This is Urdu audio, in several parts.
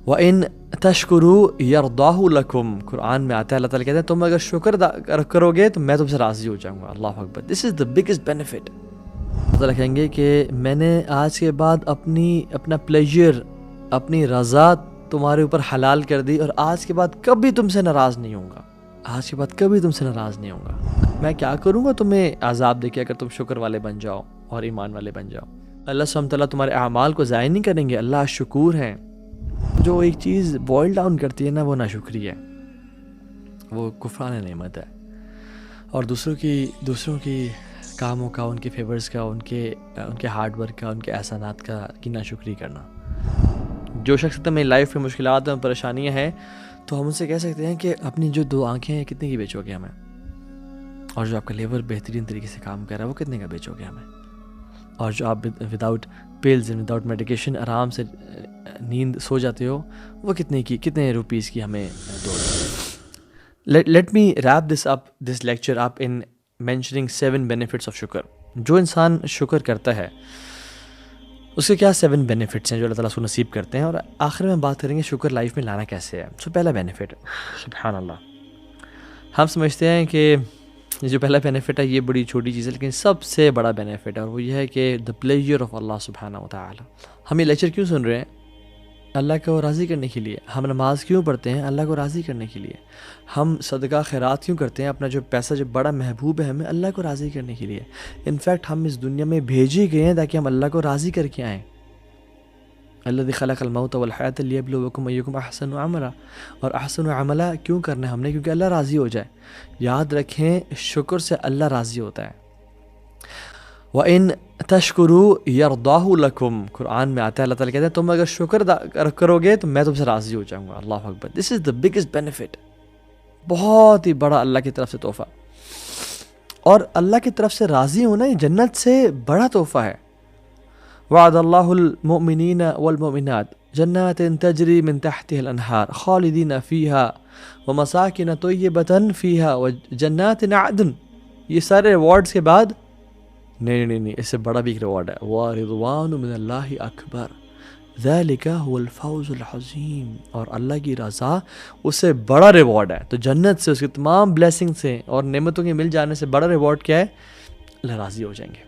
وَإِن تَشْكُرُوا يَرْضَاهُ لَكُمْ، قرآن میں آتا ہے اللہ تعالیٰ کہتے ہیں تم اگر شکر کرو گے تو میں تم سے راضی ہو جاؤں گا. اللہ اکبر. دس از دا بگیسٹ بینیفٹ. اللہ تعالیٰ کہیں گے کہ میں نے آج کے بعد اپنا پلیجر، اپنی رضا تمہارے اوپر حلال کر دی، اور آج کے بعد کبھی تم سے ناراض نہیں ہوں گا. آج کے بعد کبھی تم سے ناراض نہیں ہوں گا. میں کیا کروں گا تمہیں عذاب دے کے اگر تم شکر والے بن جاؤ اور ایمان والے بن جاؤ. اللہ سبحانہ وتعالیٰ تمہارے اعمال کو ضائع نہیں کریں گے. اللہ شکور ہیں. جو ایک چیز بوائل ڈاؤن کرتی ہے نا وہ ناشکری ہے، وہ کفران نعمت ہے، اور دوسروں کی کاموں کا، ان کے فیورز کا، ان کے ہارڈ ورک کا، ان کے احسانات کا کی ناشکری کرنا. جو شخص میں لائف میں مشکلات اور پریشانیاں ہیں تو ہم ان سے کہہ سکتے ہیں کہ اپنی جو 2 آنکھیں ہیں کتنے کی بیچو گے ہمیں، اور جو آپ کا لیور بہترین طریقے سے کام کر رہا ہے وہ کتنے کا بیچو گے ہمیں، اور جو آپ وداؤٹ پلز وداؤٹ میڈیکیشن آرام سے نیند سو جاتے ہو وہ کتنے روپیز کی ہمیں دو. Let me wrap this lecture up in mentioning 7 benefits of شکر. جو انسان شکر کرتا ہے اس کے کیا 7 بینیفٹس ہیں جو اللہ تعالیٰ اس کو نصیب کرتے ہیں، اور آخر میں ہم بات کریں گے شکر لائف میں لانا کیسے ہے. پہلا بینیفٹ، سبحان اللہ، ہم سمجھتے ہیں کہ یہ جو پہلا بینیفٹ ہے یہ بڑی چھوٹی چیز ہے، لیکن سب سے بڑا بینیفٹ ہے، اور وہ یہ ہے کہ دا پلیجر آف اللہ سبحانہ وتعالی. ہم یہ لیکچر کیوں سن رہے ہیں؟ اللہ کو راضی کرنے کے لیے. ہم نماز کیوں پڑھتے ہیں؟ اللہ کو راضی کرنے کے لیے. ہم صدقہ خیرات کیوں کرتے ہیں؟ اپنا جو پیسہ جو بڑا محبوب ہے ہمیں، اللہ کو راضی کرنے کے لیے. انفیکٹ ہم اس دنیا میں بھیجے گئے ہیں تاکہ ہم اللہ کو راضی کر کے آئیں. الذی خلق الموت والحیاۃ لیبلوکم ایکم احسن عملا. اور احسن عملا کیوں کرنا ہے ہم نے؟ کیونکہ اللہ راضی ہو جائے. یاد رکھیں شکر سے اللہ راضی ہوتا ہے. وَإِن تَشْكُرُوا يَرْضَاهُ لَكُمْ، قرآن میں آتا ہے اللہ تعالیٰ کہتے ہیں تم اگر شکر کرو گے تو میں تم سے راضی ہو جاؤں گا. اللہ اکبر. دس از دا بگیسٹ بینیفٹ. بہت ہی بڑا اللہ کی طرف سے تحفہ، اور اللہ کی طرف سے راضی ہونا یہ جنت سے بڑا تحفہ ہے. وعد اللہ المؤمنین والمؤمنات جنات تجری من تحتها الانہار خالدین فیہا ومساکن طیبۃ فیہا وجنات عدن. یہ سارے ریوارڈز کے بعد نہیں اس سے بڑا بھی ایک ریوارڈ ہے. وَرِضْوَانُ مِنَ اللَّهِ أَكْبَرُ ذَلِكَ هُوَ الْفَوْزُ الْعَظِيمُ. اور اللہ کی رضا اس سے بڑا ریوارڈ ہے. تو جنت سے، اس کی تمام بلیسنگ سے اور نعمتوں کے مل جانے سے بڑا ریوارڈ کیا ہے؟ اللہ راضی ہو جائیں گے.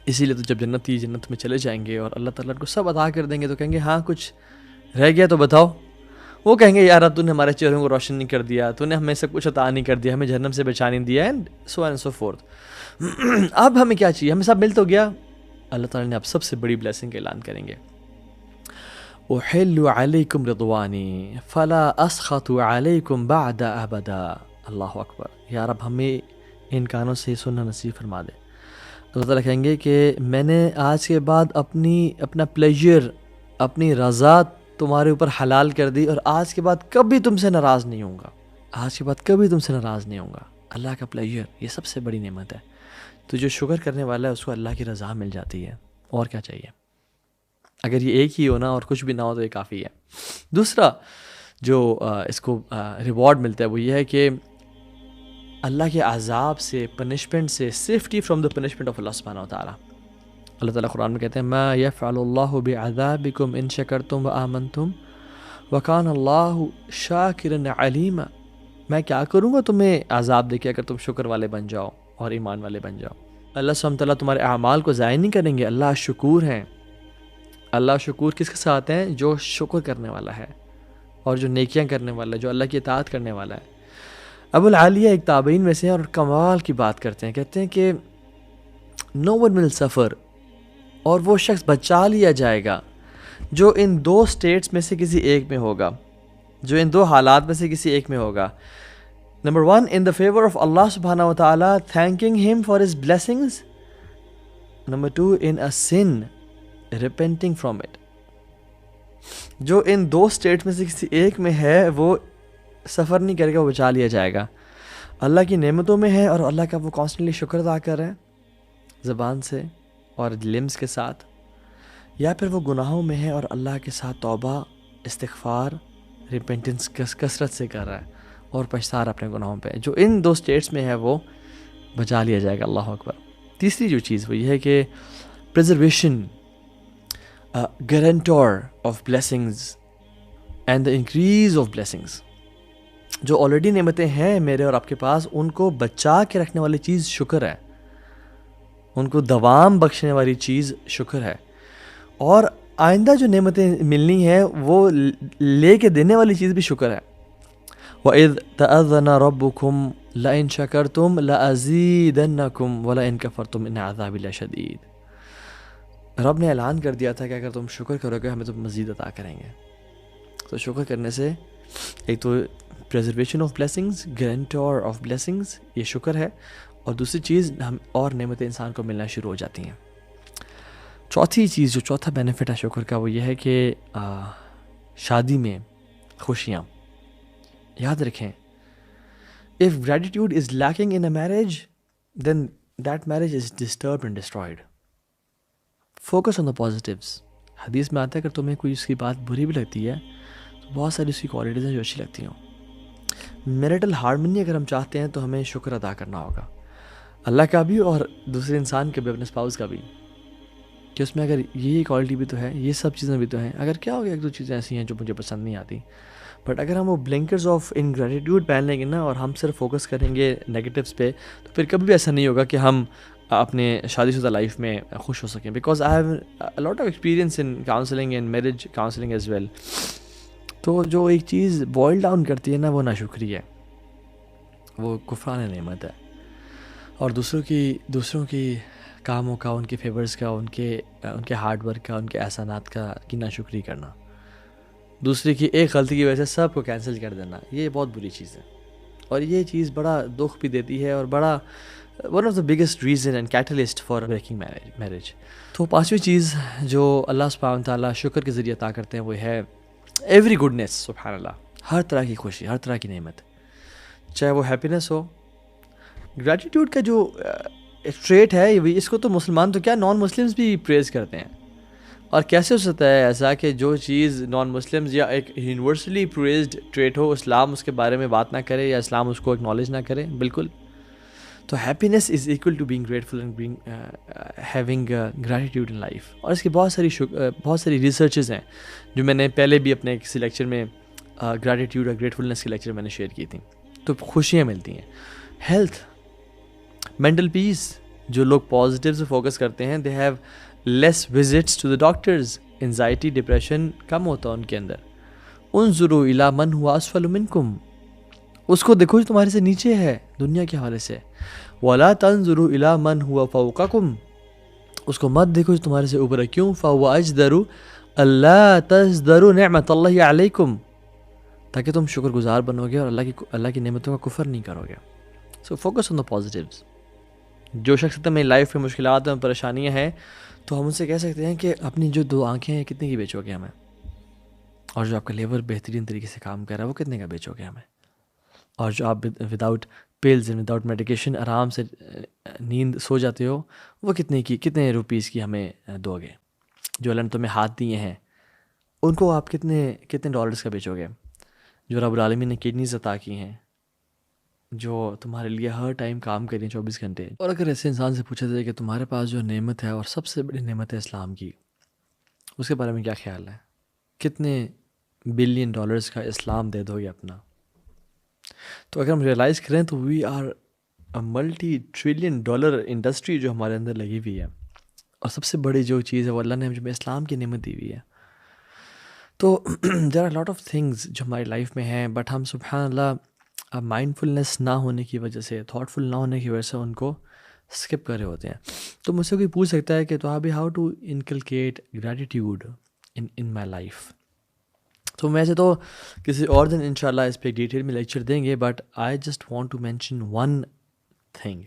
اسی لیے تو جب جنت میں چلے جائیں گے اور اللہ تعالیٰ کو سب عطا کر دیں گے تو کہیں گے ہاں کچھ رہ گیا تو بتاؤ. وہ کہیں گے یار اب تو نے ہمارے چہروں کو روشن نہیں کر دیا، تو نے ہمیں سب کچھ عطا نہیں کر دیا، ہمیں جہنم سے بچا نہیں دیا، اینڈ سو فورتھ. اب ہمیں کیا چاہیے؟ ہمیں سب مل تو گیا. اللہ تعالیٰ نے اب سب سے بڑی بلیسنگ کا اعلان کریں گے. احل علیکم رضوانی فلا اسخط علیکم بعد ابدا. اللہ اکبر. یار اب ہمیں ان کانوں سے سننا نصیب فرما دے. اللہ تعالیٰ کہیں گے کہ میں نے آج کے بعد اپنا پلیجر، اپنی رضا تمہارے اوپر حلال کر دی، اور آج کے بعد کبھی تم سے ناراض نہیں ہوں گا. آج کے بعد کبھی تم سے ناراض نہیں ہوں گا. اللہ کا پلیجر یہ سب سے بڑی نعمت ہے. تو جو شکر کرنے والا ہے اس کو اللہ کی رضا مل جاتی ہے. اور کیا چاہیے؟ اگر یہ ایک ہی ہو نا اور کچھ بھی نہ ہو تو یہ کافی ہے. دوسرا جو اس کو ریوارڈ ملتا ہے وہ یہ ہے کہ اللہ کے عذاب سے، پنشمنٹ سے، safety from the punishment of اللہ سبحانہ وتعالی. اللہ تعالیٰ قرآن میں کہتے ہیں ما یفعل اللہ بعذابکم ان شکرتم وآمنتم وکان اللہ شاکرا علیما. میں کیا کروں گا تمہیں عذاب دے کے اگر تم شکر والے بن جاؤ اور ایمان والے بن جاؤ. اللہ سبحانہ وتعالیٰ تمہارے اعمال کو ضائع نہیں کریں گے. اللہ شکور ہیں. اللہ شکور کس کے ساتھ ہیں؟ جو شکر کرنے والا ہے اور جو نیکیاں کرنے والا ہے، جو اللہ کی اطاعت کرنے والا ہے. ابو العالیہ ایک تابعین میں سے ہیں اور کمال کی بات کرتے ہیں. کہتے ہیں کہ نو ون ول سفر، اور وہ شخص بچا لیا جائے گا جو ان 2 اسٹیٹس میں سے کسی ایک میں ہوگا، جو ان 2 حالات میں سے کسی ایک میں ہوگا. Number 1 in the favor of Allah subhanahu wa ta'ala, thanking him for his blessings. Number 2 in a sin, repenting from it. جو ان 2 اسٹیٹ میں سے کسی ایک میں ہے وہ سفر نہیں کرے گا، وہ بچا لیا جائے گا. اللہ کی نعمتوں میں ہے اور اللہ کا وہ کانسٹنٹلی شکر ادا کر رہا ہے زبان سے اور لمز کے ساتھ، یا پھر وہ گناہوں میں ہے اور اللہ کے ساتھ توبہ، استغفار، ریپینٹنس کثرت سے کر رہا ہے اور پچھتا رہا اپنے گناہوں پہ. جو ان 2 اسٹیٹس میں ہے وہ بچا لیا جائے گا. اللہ اکبر. تیسری جو چیز وہ یہ ہے کہ preservation, guarantor of blessings and the increase of blessings. جو آلریڈی نعمتیں ہیں میرے اور آپ کے پاس، ان کو بچا کے رکھنے والی چیز شکر ہے، ان کو دوام بخشنے والی چیز شکر ہے، اور آئندہ جو نعمتیں ملنی ہیں وہ لے کے دینے والی چیز بھی شکر ہے. وَإِذْ تَأَذَّنَ رَبُّكُمْ لَإِن شَكَرْتُمْ لَأَزِيدَنَّكُمْ وَلَئِن كَفَرْتُمْ إِنَّ عَذَابِي لَشَدِيدٌ. رب نے اعلان کر دیا تھا کہ اگر تم شکر کرو گے ہمیں تم مزید عطا کریں گے. تو شکر کرنے سے ایک تو preservation of blessings, guarantor of blessings, یہ شکر ہے، اور دوسری چیز ہم اور نعمتیں انسان کو ملنا شروع ہو جاتی ہیں. چوتھی چیز، جو چوتھا بینیفٹ ہے شکر کا، وہ یہ ہے کہ شادی میں خوشیاں. یاد رکھیں، if gratitude is lacking in a marriage, then that marriage is disturbed and destroyed. Focus on the positives. حدیث میں آتا ہے کہ تمہیں کوئی اس کی بات بری بھی لگتی ہے تو بہت ساری اس کی کوالٹیز ہیں جو اچھی لگتی ہوں. میرٹل ہارمنی اگر ہم چاہتے ہیں تو ہمیں شکر ادا کرنا ہوگا، اللہ کا بھی اور دوسرے انسان کے بھی، اپنے اسپاؤس کا بھی، کہ اس میں اگر یہ کوالٹی بھی تو ہے، یہ سب چیزیں بھی تو ہیں. اگر کیا ہو گیا، ایک دو چیزیں ایسی ہیں جو مجھے پسند نہیں آتی، بٹ اگر ہم وہ بلنکرز آف انگریٹیوڈ پہن لیں گے نا اور ہم صرف فوکس کریں گے نیگیٹیوز پہ، تو پھر کبھی بھی ایسا نہیں ہوگا کہ ہم اپنے شادی شدہ لائف میں خوش ہو سکیں. Because I have a lot of experience in counselling and marriage counselling as well. تو جو ایک چیز بوائل ڈاؤن کرتی ہے نا، وہ ناشکری ہے، وہ کفران نعمت ہے، اور دوسروں کی کاموں کا، ان کے فیورز کا، ان کے ہارڈ ورک کا، ان کے احسانات کا کی ناشکری کرنا، دوسرے کی ایک غلطی کی وجہ سے سب کو کینسل کر دینا، یہ بہت بری چیز ہے، اور یہ چیز بڑا دکھ بھی دیتی ہے، اور بڑا one of the biggest reason and catalyst for breaking marriage. تو پانچویں چیز جو اللہ سبحانہ تعالیٰ شکر کے ذریعے عطا کرتے ہیں وہ ہے ایوری گڈنس. سبحان اللہ، ہر طرح کی خوشی، ہر طرح کی نعمت، چاہے وہ ہیپینس ہو. گریٹیٹیوڈ کا جو ٹریٹ ہے، اس کو تو مسلمان تو کیا، نان مسلمز بھی پریز کرتے ہیں. اور کیسے ہو سکتا ہے ایسا کہ جو چیز نان مسلمز یا ایک یونیورسلی پریزڈ ٹریٹ ہو، اسلام اس کے بارے میں بات نہ کرے یا اسلام اس کو اکنالج نہ کرے؟ بالکل. تو happiness is equal to being grateful and being having gratitude in life. اور اس کی بہت ساری ریسرچز ہیں جو میں نے پہلے بھی اپنے کسی لیکچر میں گریٹیٹیوڈ اور گریٹفلنس کے لیکچر میں نے شیئر کی تھیں. تو خوشیاں ملتی ہیں. ہیلتھ، مینٹل پیس، جو لوگ پازیٹیو سے فوکس کرتے ہیں they have less visits to the doctors. Anxiety, depression کم ہوتا ہے ان کے اندر. انظروا الی من هو اسفل منکم، اس کو دیکھو جو تمہارے سے نیچے ہے دنیا کے حوالے سے. ولا تنظروا الی من هو فوقکم، اس کو مت دیکھو جو تمہارے سے اوپر ہے. کیوں؟ فهو اجدر الا تزدروا نعمت اللہ علیکم، تاکہ تم شکر گزار بنو گے اور اللہ کی نعمتوں کا کفر نہیں کرو گے. So focus on the positives. جو شخص میں لائف میں مشکلات اور پریشانیاں ہیں تو ہم ان سے کہہ سکتے ہیں کہ اپنی جو 2 آنکھیں ہیں کتنے کی بیچو گے ہمیں، اور جو آپ کا لیور بہترین طریقے سے کام کر رہا ہے وہ کتنے کا بیچو گے ہمیں، اور جو آپ without piles and without medication آرام سے نیند سو جاتے ہو وہ کتنے روپیز کی ہمیں دو گے. جو اللہ نے تمہیں ہاتھ دیے ہیں ان کو آپ کتنے ڈالرز کا بیچو گے. جو رب العالمین نے کڈنیز عطا کی ہیں جو تمہارے لیے ہر ٹائم کام کریں 24 گھنٹے. اور اگر ایسے انسان سے پوچھا جائے کہ تمہارے پاس جو نعمت ہے اور سب سے بڑی نعمت ہے اسلام کی، اس کے بارے میں کیا خیال ہے، کتنے بلین ڈالرز کا اسلام دے دو گے اپنا؟ تو اگر ہم ریئلائز کریں تو we are multi trillion dollar industry جو ہمارے اندر لگی ہوئی ہے، اور سب سے بڑی جو چیز ہے وہ اللہ نے ہمیں اسلام کی نعمت دی ہوئی ہے. تو there are lot of things جو ہماری لائف میں ہیں، بٹ ہم سبحان اللہ مائنڈفلنس نہ ہونے کی وجہ سے، تھاٹ فل نہ ہونے کی وجہ سے ان کو اسکپ کر رہے ہوتے ہیں. تو مجھ سے کوئی پوچھ سکتا ہے کہ تو ابھی how to inculcate gratitude in my life. تو ویسے تو کسی اور دن انشاءاللہ اس پہ ڈیٹیل میں لیکچر دیں گے، but I just want to mention one thing